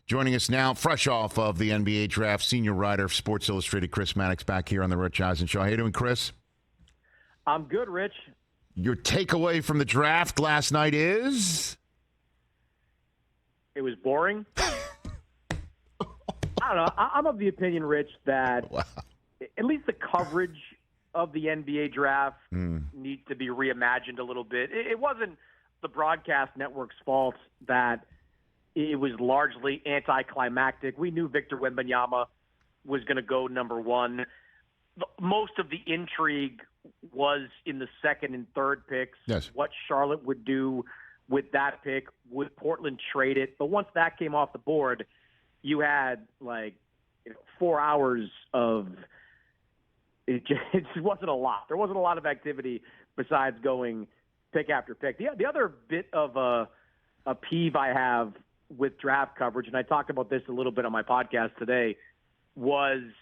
Joining us now, fresh off of the NBA draft, senior writer of Sports Illustrated, Chris Mannix, back here on the Rich Eisen Show. How you doing, Chris? I'm good, Rich. Your takeaway from the draft last night is? It was boring. I don't know. I'm of the opinion, Rich, that at least the coverage of the NBA draft needs to be reimagined a little bit. It wasn't the broadcast network's fault that it was largely anticlimactic. We knew Victor Wembanyama was going to go number one. Most of the intrigue was in the second and third picks. Yes. What Charlotte would do with that pick. Would Portland trade it? But once that came off the board, you had 4 hours of it just wasn't a lot. There wasn't a lot of activity besides going pick after pick. The other bit of a peeve I have with draft coverage, and I talked about this a little bit on my podcast today, is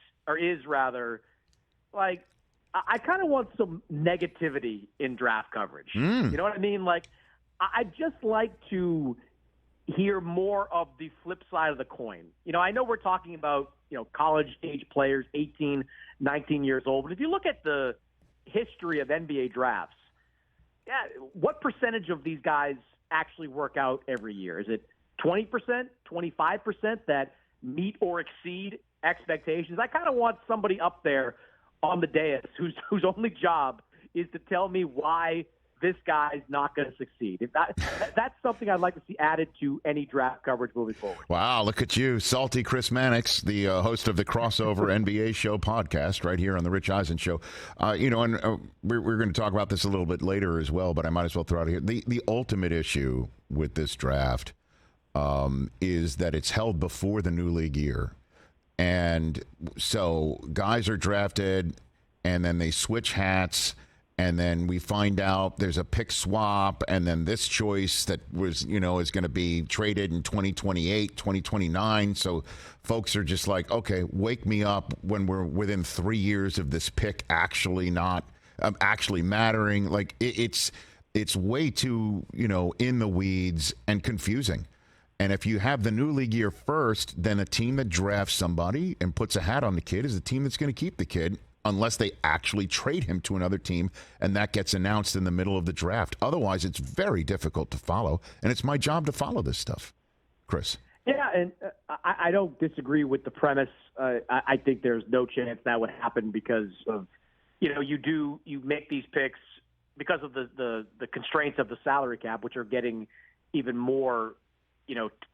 I kind of want some negativity in draft coverage. You know what I mean? I just like to hear more of the flip side of the coin. I know we're talking about, college-age players, 18, 19 years old, but if you look at the history of NBA drafts, what percentage of these guys actually work out every year? Is it 20%, 25% that meet or exceed expectations? I kind of want somebody up there on the dais whose only job is to tell me why this guy's not going to succeed. That's something I'd like to see added to any draft coverage moving forward. Wow, look at you. Salty Chris Mannix, the host of the Crossover NBA Show podcast right here on the Rich Eisen Show. We're going to talk about this a little bit later as well, but I might as well throw it here. The ultimate issue with this draft is that it's held before the new league year. And so guys are drafted, and then they switch hats, and then we find out there's a pick swap, and then this choice that was, is going to be traded in 2028, 2029. So folks are just like, okay, wake me up when we're within 3 years of this pick actually mattering. It's way too, in the weeds and confusing. And if you have the new league year first, then a team that drafts somebody and puts a hat on the kid is the team that's going to keep the kid, unless they actually trade him to another team, and that gets announced in the middle of the draft. Otherwise, it's very difficult to follow, and it's my job to follow this stuff. Chris? Yeah, and I don't disagree with the premise. I think there's no chance that would happen because of, you make these picks because of the constraints of the salary cap, which are getting even more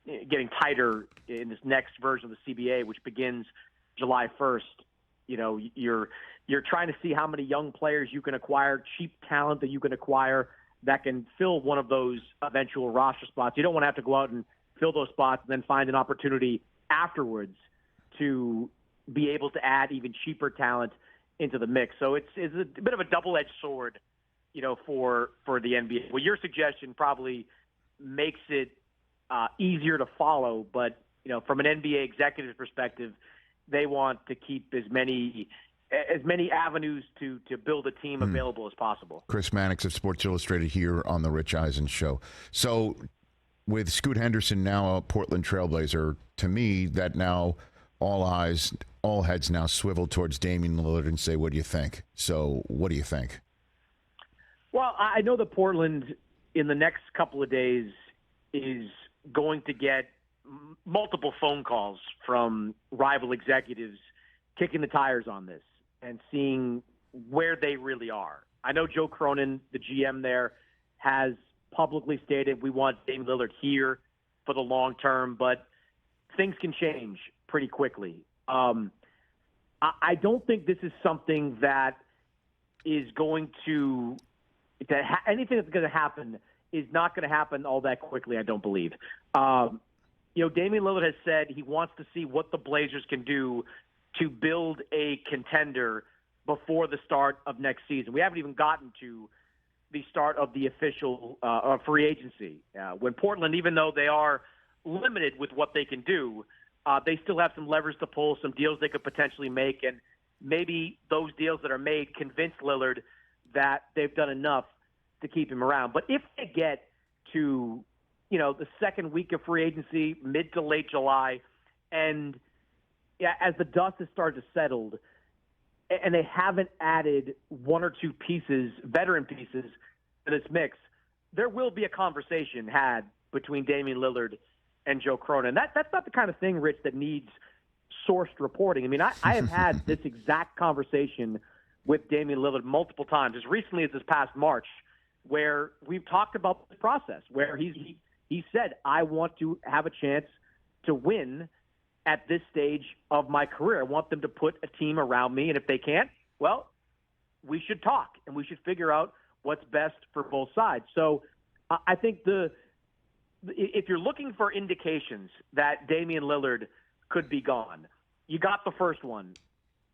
getting tighter in this next version of the CBA, which begins July 1st. You're trying to see how many young players you can acquire, cheap talent that you can acquire that can fill one of those eventual roster spots. You don't want to have to go out and fill those spots and then find an opportunity afterwards to be able to add even cheaper talent into the mix. So it's a bit of a double-edged sword, for the NBA. Well, your suggestion probably makes it easier to follow, but from an NBA executive perspective, they want to keep as many avenues to build a team available as possible. Chris Mannix of Sports Illustrated here on the Rich Eisen Show. So with Scoot Henderson now a Portland Trailblazer, to me that now all heads now swivel towards Damian Lillard and say, what do you think? So what do you think? Well, I know that Portland in the next couple of days is going to get multiple phone calls from rival executives kicking the tires on this and seeing where they really are. I know Joe Cronin, the GM there, has publicly stated we want Dame Lillard here for the long term, but things can change pretty quickly. I don't think this is something that is going to anything that's going to happen is not going to happen all that quickly, I don't believe. Damian Lillard has said he wants to see what the Blazers can do to build a contender before the start of next season. We haven't even gotten to the start of the official free agency. When Portland, even though they are limited with what they can do, they still have some levers to pull, some deals they could potentially make, and maybe those deals that are made convince Lillard that they've done enough to keep him around. But if they get to, the second week of free agency, mid to late July. And as the dust has started to settle, and they haven't added one or two pieces, veteran pieces, to this mix, there will be a conversation had between Damian Lillard and Joe Cronin. That's not the kind of thing, Rich, that needs sourced reporting. I mean, I have had this exact conversation with Damian Lillard multiple times, as recently as this past March, where we've talked about the process, where he said, I want to have a chance to win at this stage of my career. I want them to put a team around me, and if they can't, well, we should talk, and we should figure out what's best for both sides. So I think if you're looking for indications that Damian Lillard could be gone, you got the first one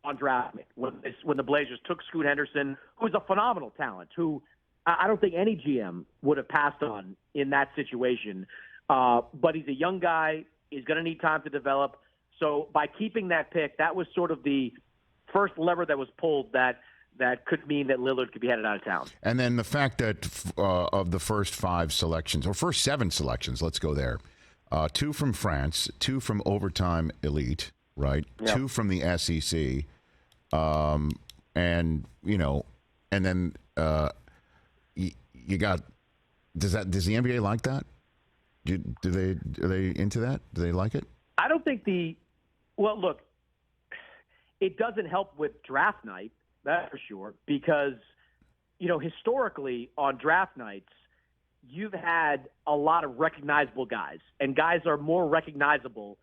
on draft night when the Blazers took Scoot Henderson, who's a phenomenal talent, who I don't think any GM would have passed on in that situation. But he's a young guy. He's going to need time to develop. So by keeping that pick, that was sort of the first lever that was pulled that could mean that Lillard could be headed out of town. And then the fact that of the first 5 selections, or first 7 selections, let's go there, 2 from France, 2 from Overtime Elite, right? Yep. 2 from the SEC, and then you got. Does the NBA like that? Are they into that? Do they like it? I don't think look, it doesn't help with draft night, that's for sure, because, historically on draft nights, you've had a lot of recognizable guys, and guys are more recognizable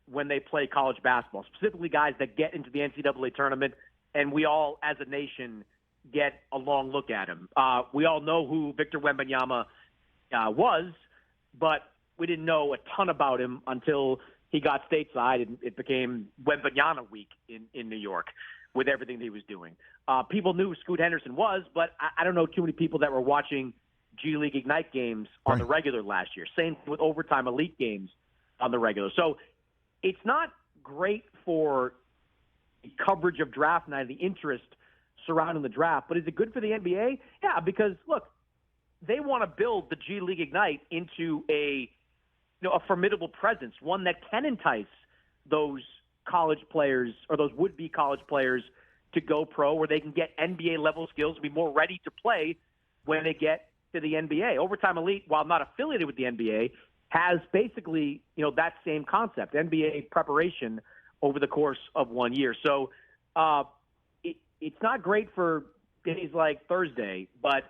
when they play college basketball, specifically guys that get into the NCAA tournament, and we all, as a nation, get a long look at him. We all know who Victor Wembanyama was, but we didn't know a ton about him until he got stateside, and it became Wembanyama week in New York with everything that he was doing. People knew who Scoot Henderson was, but I don't know too many people that were watching G League Ignite games on the regular last year. Same with Overtime Elite games on the regular. So it's not great for coverage of draft night, the interest surrounding the draft, but is it good for the NBA? Yeah, because, look, they want to build the G League Ignite into a formidable presence, one that can entice those college players or those would-be college players to go pro, where they can get NBA-level skills and be more ready to play when they get to the NBA. Overtime Elite, while not affiliated with the NBA, has basically, that same concept, NBA preparation over the course of 1 year. So it's not great for days like Thursday, but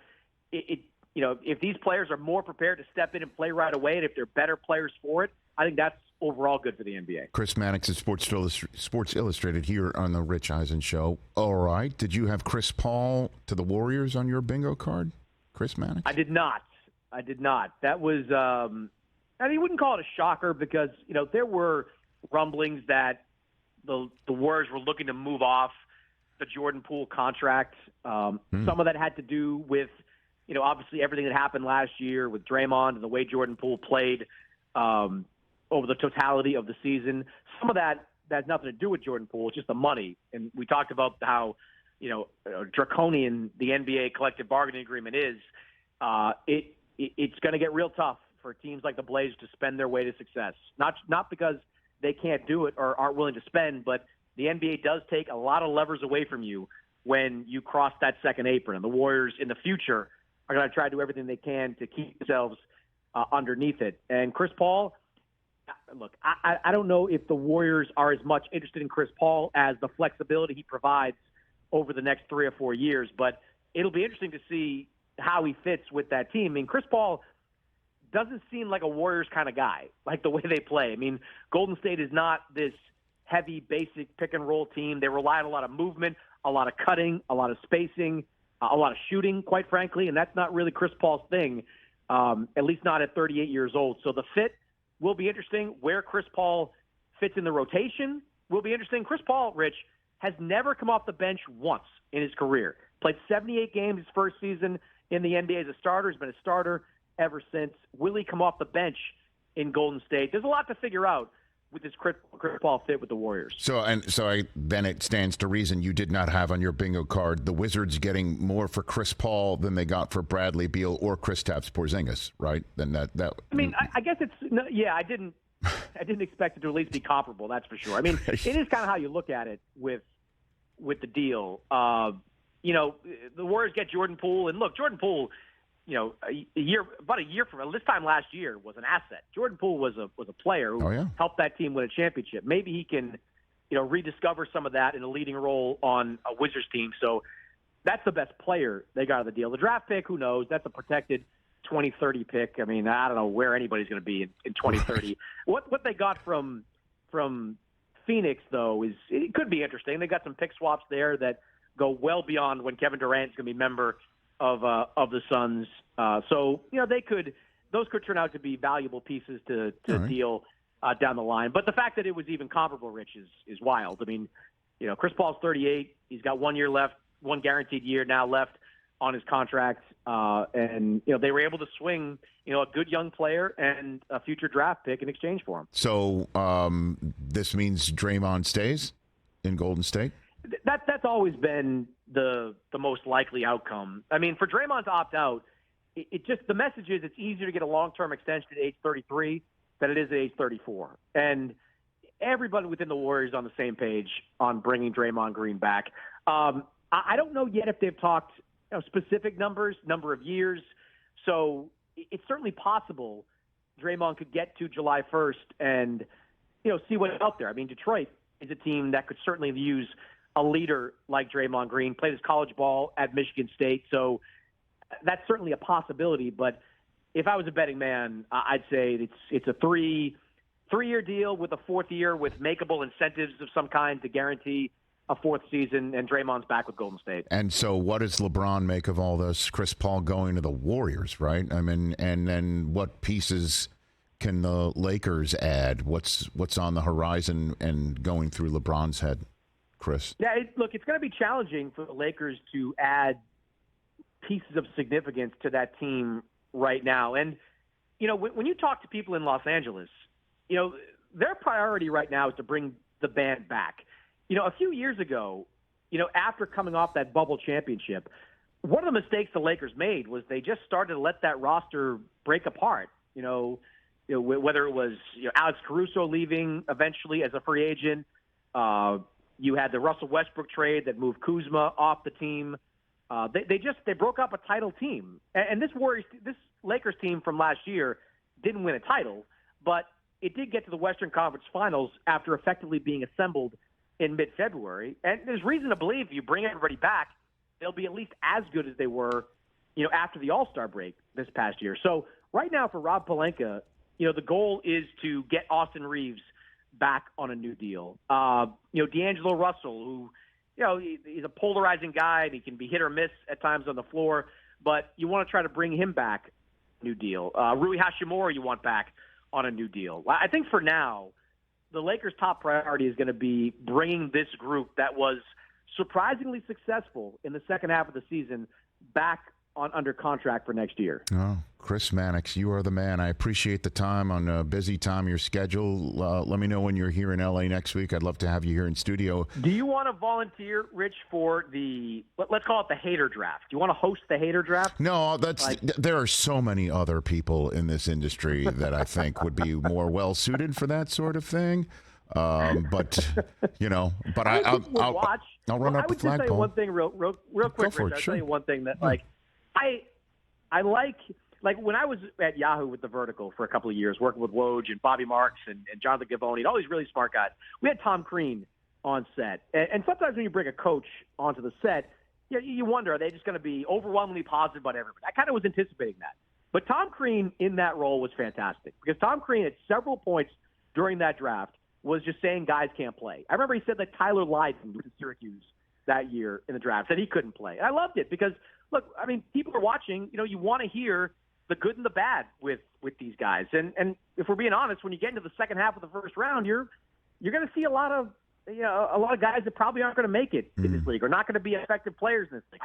if these players are more prepared to step in and play right away, and if they're better players for it, I think that's overall good for the NBA. Chris Mannix at Sports Illustrated here on the Rich Eisen Show. All right. Did you have Chris Paul to the Warriors on your bingo card, Chris Mannix? I did not. That was, you wouldn't call it a shocker because, there were rumblings that the Warriors were looking to move off the Jordan Poole contract. Some of that had to do with, obviously everything that happened last year with Draymond and the way Jordan Poole played over the totality of the season. Some of that has nothing to do with Jordan Poole. It's just the money. And we talked about how, draconian the NBA collective bargaining agreement is. It's going to get real tough for teams like the Blazers to spend their way to success. Not because they can't do it or aren't willing to spend, but the NBA does take a lot of levers away from you when you cross that second apron. And the Warriors in the future are going to try to do everything they can to keep themselves underneath it. And Chris Paul, look, I don't know if the Warriors are as much interested in Chris Paul as the flexibility he provides over the next 3 or 4 years, but it'll be interesting to see how he fits with that team. I mean, Chris Paul doesn't seem like a Warriors kind of guy, like the way they play. I mean, Golden State is not this heavy, basic pick-and-roll team. They rely on a lot of movement, a lot of cutting, a lot of spacing, a lot of shooting, quite frankly, and that's not really Chris Paul's thing, at least not at 38 years old. So the fit will be interesting. Where Chris Paul fits in the rotation will be interesting. Chris Paul, Rich, has never come off the bench once in his career. Played 78 games his first season in the NBA as a starter. He's been a starter ever since. Will he come off the bench in Golden State? There's a lot to figure out, with this Chris Paul fit with the Warriors. So then it stands to reason you did not have on your bingo card the Wizards getting more for Chris Paul than they got for Bradley Beal or Kristaps Porzingis, right? Then that. I mean, I guess it's yeah. I didn't expect it to at least be comparable. That's for sure. I mean, it is kind of how you look at it with the deal. You know, the Warriors get Jordan Poole, and look, Jordan Poole, you know, about a year from this time last year was an asset. Jordan Poole was a player who helped that team win a championship. Maybe he can, you know, rediscover some of that in a leading role on a Wizards team. So that's the best player they got out of the deal. The draft pick, who knows? That's a protected 2030 pick. I mean, I don't know where anybody's going to be in 2030. What they got from Phoenix, though, it could be interesting. They got some pick swaps there that go well beyond when Kevin Durant's going to be a member of the Suns. So, you know, those could turn out to be valuable pieces to deal down the line. But the fact that it was even comparable, Rich, is wild. I mean, you know, Chris Paul's 38. He's got 1 year left, one guaranteed year now left on his contract. And, you know, they were able to swing, you know, a good young player and a future draft pick in exchange for him. So this means Draymond stays in Golden State? That's always been the most likely outcome. I mean, for Draymond to opt out, it just the message is it's easier to get a long-term extension at age 33 than it is at age 34. And everybody within the Warriors is on the same page on bringing Draymond Green back. I don't know yet if they've talked specific numbers, number of years. So it's certainly possible Draymond could get to July 1st and, you know, see what's out there. I mean, Detroit is a team that could certainly use a leader like Draymond Green, played his college ball at Michigan State. So that's certainly a possibility. But if I was a betting man, I'd say it's a three-year deal with a fourth year with makeable incentives of some kind to guarantee a fourth season, and Draymond's back with Golden State. And so what does LeBron make of all this? Chris Paul going to the Warriors, right? I mean, and then what pieces can the Lakers add? What's on the horizon and going through LeBron's head, Chris? Yeah, look, it's going to be challenging for the Lakers to add pieces of significance to that team right now. And, you know, when you talk to people in Los Angeles, you know, their priority right now is to bring the band back. You know, a few years ago, you know, after coming off that bubble championship, one of the mistakes the Lakers made was they just started to let that roster break apart. You know, whether it was Alex Caruso leaving eventually as a free agent, you had the Russell Westbrook trade that moved Kuzma off the team. They broke up a title team, and this Lakers team from last year didn't win a title, but it did get to the Western Conference Finals after effectively being assembled in mid-February. And there's reason to believe if you bring everybody back, they'll be at least as good as they were, you know, after the All-Star break this past year. So right now for Rob Pelinka, you know, the goal is to get Austin Reeves back on a new deal. You know, D'Angelo Russell, who, you know, he's a polarizing guy and he can be hit or miss at times on the floor, but you want to try to bring him back, new deal. Rui Hachimura you want back on a new deal. I think for now, the Lakers' top priority is going to be bringing this group that was surprisingly successful in the second half of the season back under contract for next year. Oh, Chris Mannix, you are the man. I appreciate the time on a busy time of your schedule. Let me know when you're here in L.A. next week. I'd love to have you here in studio. Do you want to volunteer, Rich, for let's call it the hater draft? Do you want to host the hater draft? No, there are so many other people in this industry that I think would be more well-suited for that sort of thing. But, you know, but I'll run up the flagpole. I would just tell you one thing real quick, Rich. I'll tell you one thing that, I like when I was at Yahoo with The Vertical for a couple of years, working with Woj and Bobby Marks and Jonathan Givony and all these really smart guys. We had Tom Crean on set. And sometimes when you bring a coach onto the set, you wonder, are they just going to be overwhelmingly positive about everybody? I kind of was anticipating that. But Tom Crean in that role was fantastic because Tom Crean at several points during that draft was just saying guys can't play. I remember he said that Tyler Lydon was in Syracuse that year in the draft, said he couldn't play. And I loved it because, look, I mean, people are watching. You know, you want to hear the good and the bad with these guys. And if we're being honest, when you get into the second half of the first round, you're going to see a lot of guys that probably aren't going to make it in this league or not going to be effective players in this league.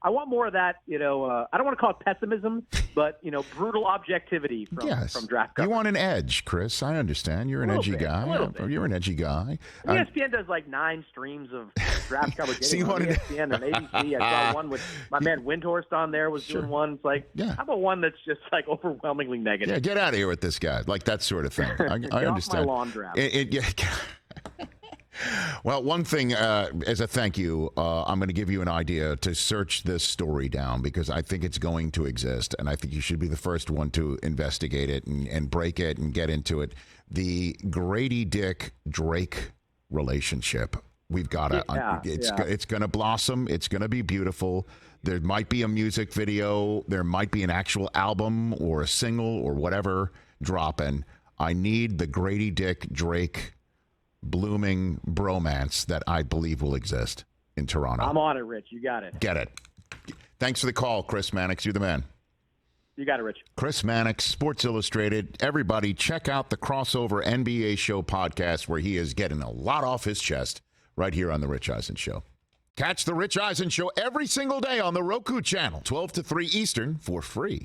I want more of that, I don't want to call it pessimism, but, brutal objectivity from draft coverage. You want an edge, Chris. I understand. You're an edgy guy. You're an edgy guy. ESPN does like 9 streams of draft coverage. So on ESPN and ABC. I saw one with my man Windhorst on there was doing one. It's like, how about one that's just like overwhelmingly negative? Yeah, get out of here with this guy. Like that sort of thing. I understand. Off my lawn draft. Well, one thing, as a thank you, I'm going to give you an idea to search this story down because I think it's going to exist, and I think you should be the first one to investigate it and break it and get into it. The Grady Dick Drake relationship. We've got to. It's going to blossom. It's going to be beautiful. There might be a music video. There might be an actual album or a single or whatever dropping. I need the Grady Dick Drake blooming bromance that I believe will exist in Toronto. I'm on it, Rich. You got it. Get it. Thanks for the call, Chris Mannix. You're the man. You got it, Rich. Chris Mannix, Sports Illustrated. Everybody, check out the Crossover NBA Show podcast where he is getting a lot off his chest right here on The Rich Eisen Show. Catch The Rich Eisen Show every single day on the Roku channel, 12 to 3 Eastern, for free.